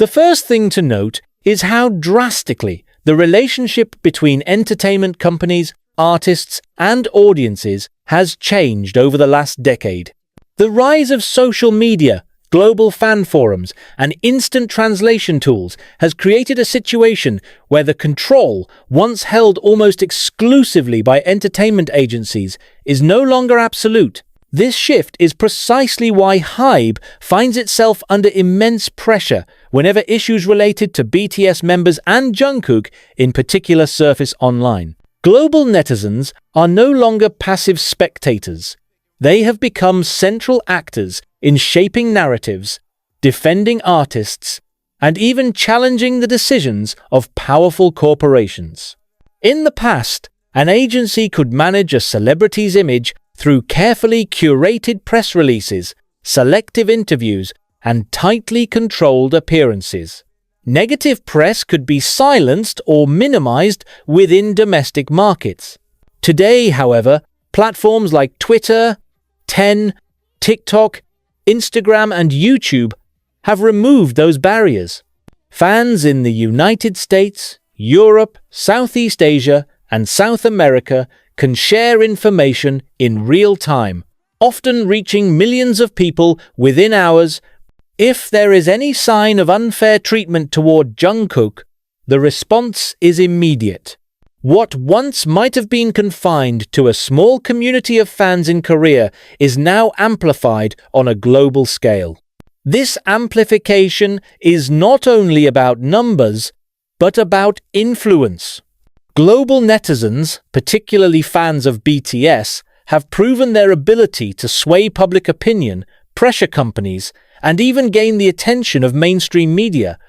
The first thing to note is how drastically the relationship between entertainment companies, artists, and audiences has changed over the last decade. The rise of social media, global fan forums, and instant translation tools has created a situation where the control, once held almost exclusively by entertainment agencies, is no longer absolute. This shift is precisely why HYBE finds itself under immense pressure whenever issues related to BTS members and Jungkook in particular surface online. Global netizens are no longer passive spectators. They have become central actors in shaping narratives, defending artists, and even challenging the decisions of powerful corporations. In the past, an agency could manage a celebrity's image through carefully curated press releases, selective interviews, and tightly controlled appearances. Negative press could be silenced or minimized within domestic markets. Today, however, platforms like Twitter, TikTok, Instagram, and YouTube have removed those barriers. Fans in the United States, Europe, Southeast Asia, and South America can share information in real time, often reaching millions of people within hours. If there is any sign of unfair treatment toward Jungkook, the response is immediate. What once might have been confined to a small community of fans in Korea is now amplified on a global scale. This amplification is not only about numbers, but about influence. Global netizens, particularly fans of BTS, have proven their ability to sway public opinion, pressure companies, and even gain the attention of mainstream media.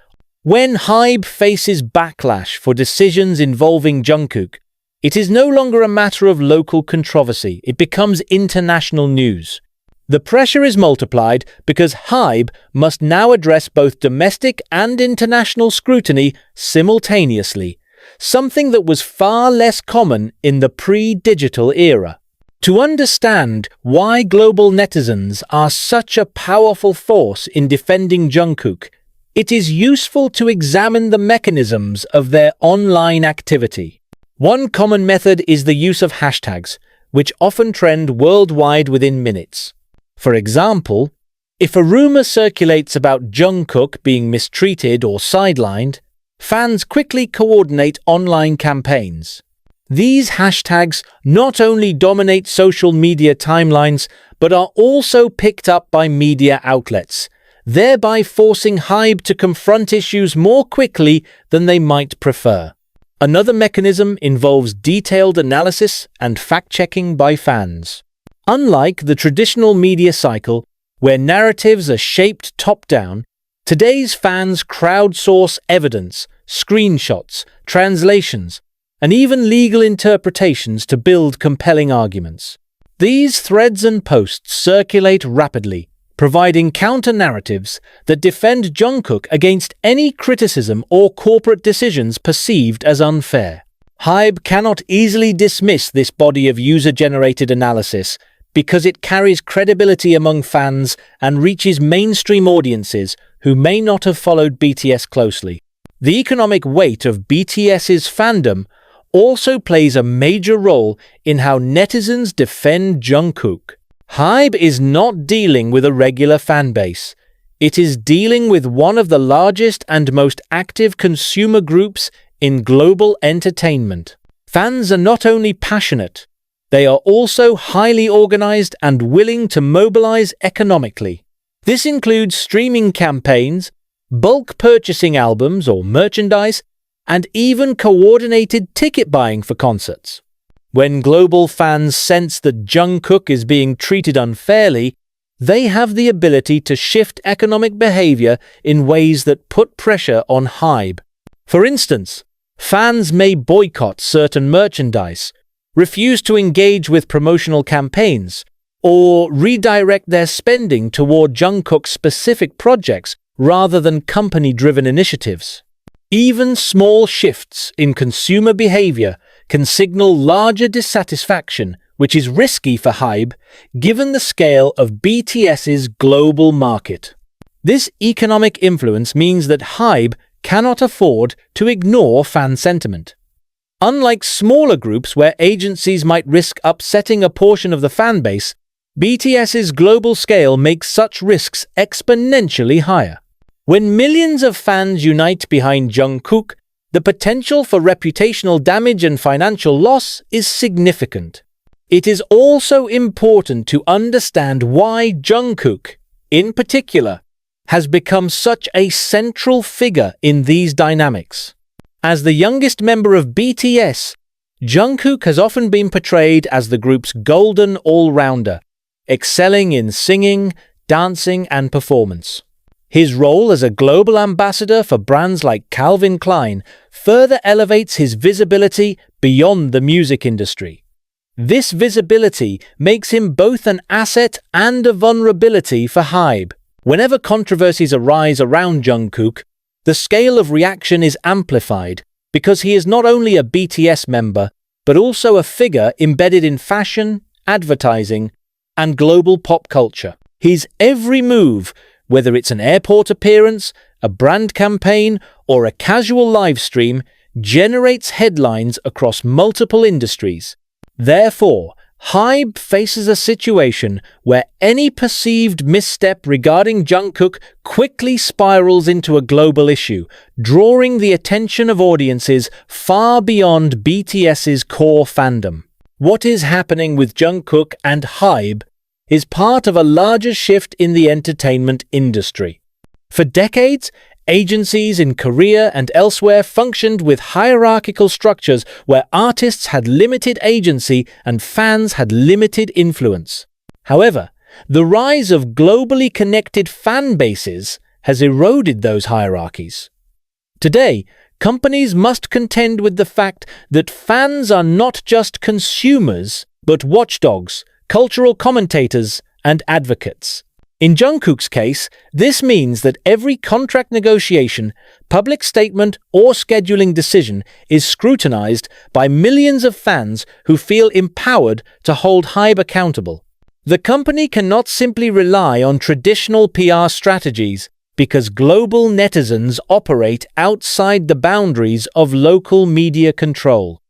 When HYBE faces backlash for decisions involving Jungkook, it is no longer a matter of local controversy, it becomes international news. The pressure is multiplied because HYBE must now address both domestic and international scrutiny simultaneously, something that was far less common in the pre-digital era. To understand why global netizens are such a powerful force in defending Jungkook, it is useful to examine the mechanisms of their online activity. One common method is the use of hashtags, which often trend worldwide within minutes. For example, if a rumor circulates about Jungkook being mistreated or sidelined, fans quickly coordinate online campaigns. These hashtags not only dominate social media timelines, but are also picked up by media outlets, thereby forcing HYBE to confront issues more quickly than they might prefer. Another mechanism involves detailed analysis and fact-checking by fans. Unlike the traditional media cycle, where narratives are shaped top-down, today's fans crowdsource evidence, screenshots, translations, and even legal interpretations to build compelling arguments. These threads and posts circulate rapidly, providing counter-narratives that defend Jungkook against any criticism or corporate decisions perceived as unfair. HYBE cannot easily dismiss this body of user-generated analysis because it carries credibility among fans and reaches mainstream audiences who may not have followed BTS closely. The economic weight of BTS's fandom also plays a major role in how netizens defend Jungkook. HYBE is not dealing with a regular fanbase. It is dealing with one of the largest and most active consumer groups in global entertainment. Fans are not only passionate, they are also highly organized and willing to mobilize economically. This includes streaming campaigns, bulk purchasing albums or merchandise, and even coordinated ticket buying for concerts. When global fans sense that Jungkook is being treated unfairly, they have the ability to shift economic behavior in ways that put pressure on HYBE. For instance, fans may boycott certain merchandise, refuse to engage with promotional campaigns, or redirect their spending toward Jungkook's specific projects rather than company-driven initiatives. Even small shifts in consumer behavior can signal larger dissatisfaction, which is risky for HYBE given the scale of BTS's global market. This economic influence means that HYBE cannot afford to ignore fan sentiment. Unlike smaller groups where agencies might risk upsetting a portion of the fan base, BTS's global scale makes such risks exponentially higher. When millions of fans unite behind Jungkook, the potential for reputational damage and financial loss is significant. It is also important to understand why Jungkook, in particular, has become such a central figure in these dynamics. As the youngest member of BTS, Jungkook has often been portrayed as the group's golden all-rounder, excelling in singing, dancing, and performance. His role as a global ambassador for brands like Calvin Klein further elevates his visibility beyond the music industry. This visibility makes him both an asset and a vulnerability for HYBE. Whenever controversies arise around Jungkook, the scale of reaction is amplified because he is not only a BTS member, but also a figure embedded in fashion, advertising, and global pop culture. His every move, whether it's an airport appearance, a brand campaign, or a casual live stream, generates headlines across multiple industries. Therefore, HYBE faces a situation where any perceived misstep regarding Jungkook quickly spirals into a global issue, drawing the attention of audiences far beyond BTS's core fandom. What is happening with Jungkook and HYBE is part of a larger shift in the entertainment industry. For decades, agencies in Korea and elsewhere functioned with hierarchical structures where artists had limited agency and fans had limited influence. However, the rise of globally connected fan bases has eroded those hierarchies. Today, companies must contend with the fact that fans are not just consumers, but watchdogs, cultural commentators, and advocates. In Jungkook's case, this means that every contract negotiation, public statement, or scheduling decision is scrutinized by millions of fans who feel empowered to hold HYBE accountable. The company cannot simply rely on traditional PR strategies because global netizens operate outside the boundaries of local media control.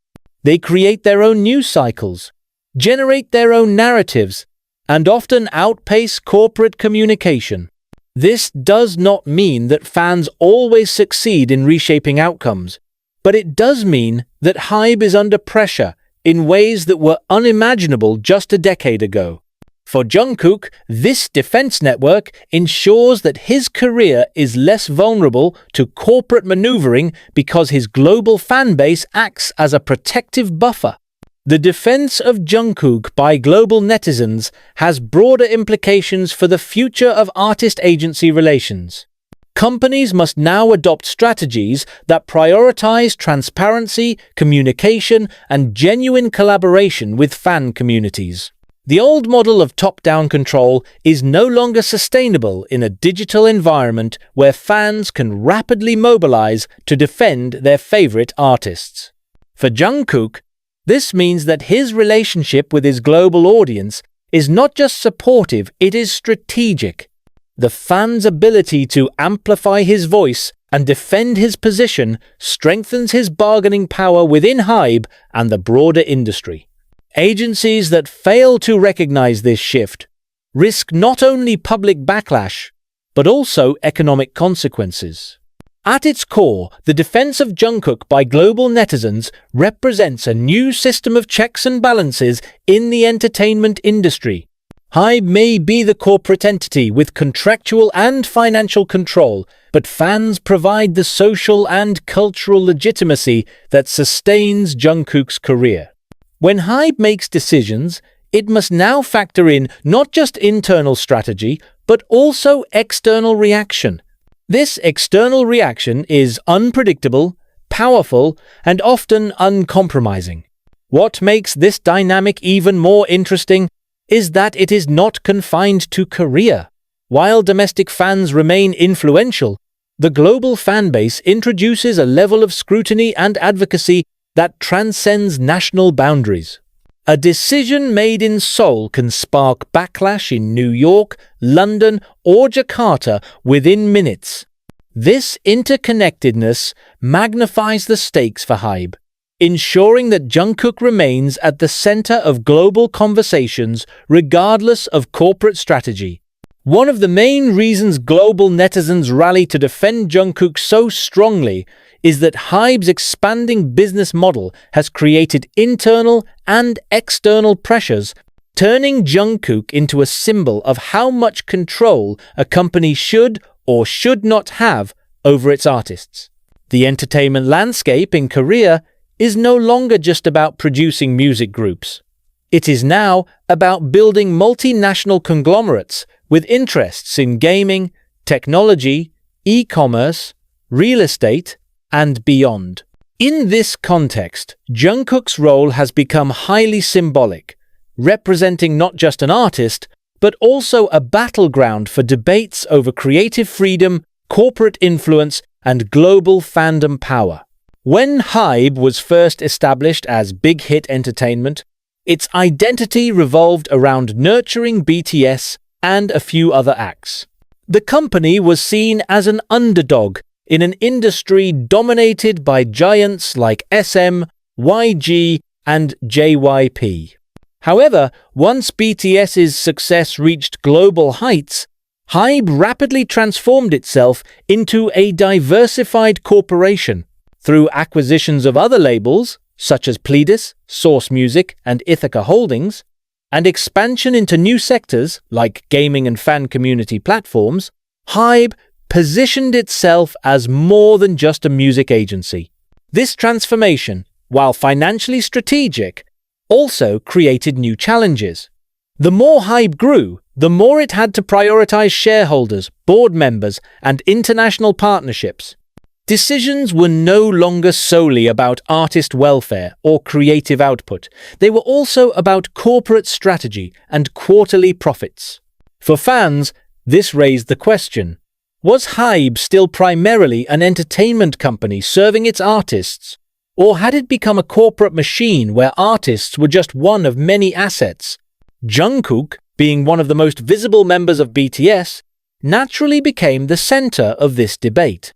They create their own news cycles, generate their own narratives, and often outpace corporate communication. This does not mean that fans always succeed in reshaping outcomes, but it does mean that HYBE is under pressure in ways that were unimaginable just a decade ago. For Jungkook, this defense network ensures that his career is less vulnerable to corporate maneuvering because his global fan base acts as a protective buffer. The defense of Jungkook by global netizens has broader implications for the future of artist-agency relations. Companies must now adopt strategies that prioritize transparency, communication, and genuine collaboration with fan communities. The old model of top-down control is no longer sustainable in a digital environment where fans can rapidly mobilize to defend their favorite artists. For Jungkook, this means that his relationship with his global audience is not just supportive, it is strategic. The fans' ability to amplify his voice and defend his position strengthens his bargaining power within HYBE and the broader industry. Agencies that fail to recognize this shift risk not only public backlash, but also economic consequences. At its core, the defense of Jungkook by global netizens represents a new system of checks and balances in the entertainment industry. HYBE may be the corporate entity with contractual and financial control, but fans provide the social and cultural legitimacy that sustains Jungkook's career. When HYBE makes decisions, it must now factor in not just internal strategy, but also external reaction. This external reaction is unpredictable, powerful, and often uncompromising. What makes this dynamic even more interesting is that it is not confined to Korea. While domestic fans remain influential, the global fan base introduces a level of scrutiny and advocacy that transcends national boundaries. A decision made in Seoul can spark backlash in New York, London, or Jakarta within minutes. This interconnectedness magnifies the stakes for HYBE, ensuring that Jungkook remains at the center of global conversations regardless of corporate strategy. One of the main reasons global netizens rally to defend Jungkook so strongly is that HYBE's expanding business model has created internal and external pressures, turning Jungkook into a symbol of how much control a company should or should not have over its artists. The entertainment landscape in Korea is no longer just about producing music groups. It is now about building multinational conglomerates with interests in gaming, technology, e-commerce, real estate, and beyond. In this context, Jungkook's role has become highly symbolic, representing not just an artist, but also a battleground for debates over creative freedom, corporate influence, and global fandom power. When HYBE was first established as Big Hit Entertainment, its identity revolved around nurturing BTS and a few other acts. The company was seen as an underdog in an industry dominated by giants like SM, YG, and JYP. However, once BTS's success reached global heights, HYBE rapidly transformed itself into a diversified corporation. Through acquisitions of other labels, such as Pledis, Source Music, and Ithaca Holdings, and expansion into new sectors like gaming and fan community platforms, HYBE positioned itself as more than just a music agency. This transformation, while financially strategic, also created new challenges. The more HYBE grew, the more it had to prioritize shareholders, board members, and international partnerships. Decisions were no longer solely about artist welfare or creative output. They were also about corporate strategy and quarterly profits. For fans, this raised the question: was HYBE still primarily an entertainment company serving its artists? Or had it become a corporate machine where artists were just one of many assets? Jungkook, being one of the most visible members of BTS, naturally became the center of this debate.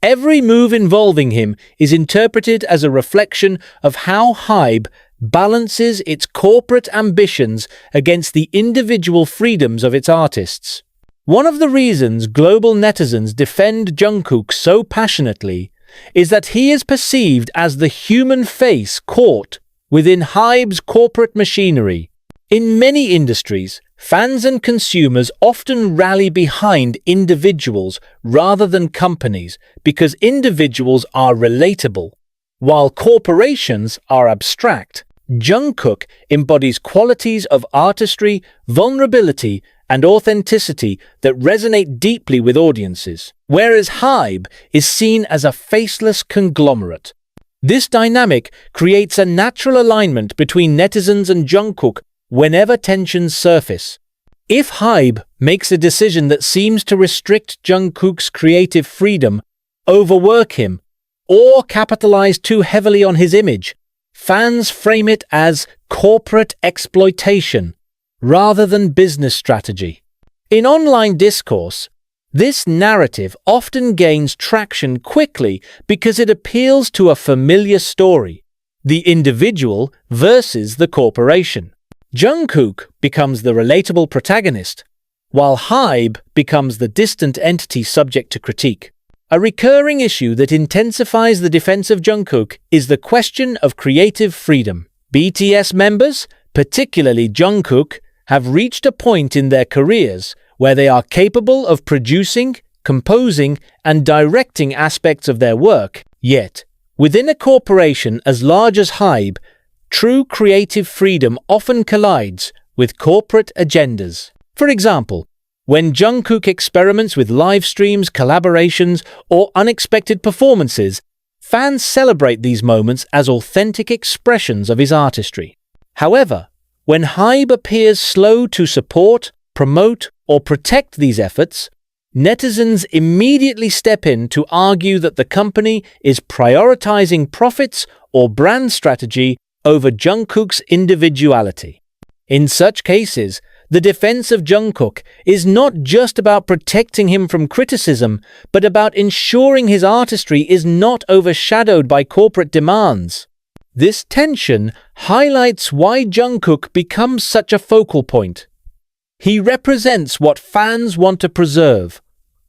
Every move involving him is interpreted as a reflection of how HYBE balances its corporate ambitions against the individual freedoms of its artists. One of the reasons global netizens defend Jungkook so passionately is that he is perceived as the human face caught within HYBE's corporate machinery. In many industries, fans and consumers often rally behind individuals rather than companies because individuals are relatable, while corporations are abstract. Jungkook embodies qualities of artistry, vulnerability, and authenticity that resonate deeply with audiences, whereas HYBE is seen as a faceless conglomerate. This dynamic creates a natural alignment between netizens and Jungkook whenever tensions surface. If HYBE makes a decision that seems to restrict Jungkook's creative freedom, overwork him, or capitalize too heavily on his image, fans frame it as corporate exploitation rather than business strategy. In online discourse, this narrative often gains traction quickly because it appeals to a familiar story: the individual versus the corporation. Jungkook becomes the relatable protagonist, while HYBE becomes the distant entity subject to critique. A recurring issue that intensifies the defense of Jungkook is the question of creative freedom. BTS members, particularly Jungkook, have reached a point in their careers where they are capable of producing, composing, and directing aspects of their work. Yet, within a corporation as large as HYBE, true creative freedom often collides with corporate agendas. For example, when Jungkook experiments with live streams, collaborations, or unexpected performances, fans celebrate these moments as authentic expressions of his artistry. However, when HYBE appears slow to support, promote, or protect these efforts, netizens immediately step in to argue that the company is prioritizing profits or brand strategy over Jungkook's individuality. In such cases, the defense of Jungkook is not just about protecting him from criticism, but about ensuring his artistry is not overshadowed by corporate demands. This tension highlights why Jungkook becomes such a focal point. He represents what fans want to preserve: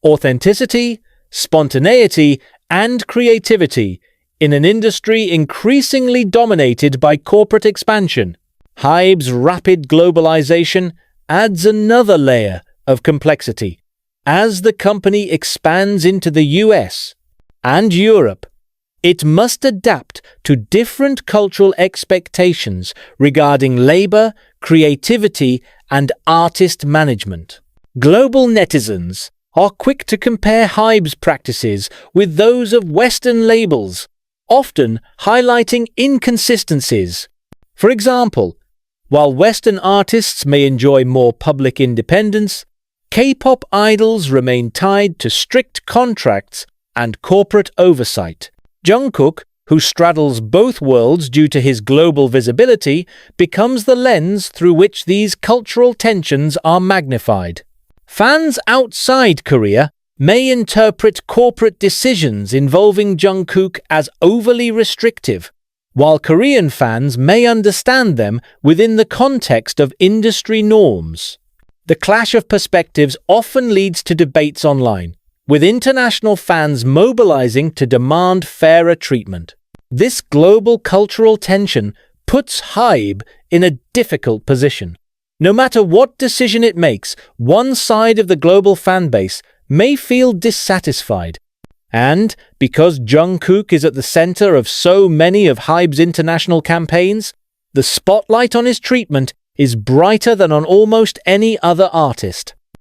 authenticity, spontaneity, and creativity in an industry increasingly dominated by corporate expansion. HYBE's rapid globalization adds another layer of complexity. As the company expands into the US and Europe, it must adapt to different cultural expectations regarding labor, creativity, and artist management. Global netizens are quick to compare HYBE's practices with those of Western labels, often highlighting inconsistencies. For example, while Western artists may enjoy more public independence, K-pop idols remain tied to strict contracts and corporate oversight. Jungkook, who straddles both worlds due to his global visibility, becomes the lens through which these cultural tensions are magnified. Fans outside Korea may interpret corporate decisions involving Jungkook as overly restrictive, while Korean fans may understand them within the context of industry norms. The clash of perspectives often leads to debates online, with international fans mobilizing to demand fairer treatment. This global cultural tension puts HYBE in a difficult position. No matter what decision it makes, one side of the global fanbase may feel dissatisfied. And because Jungkook is at the center of so many of HYBE's international campaigns, the spotlight on his treatment is brighter than on almost any other artist.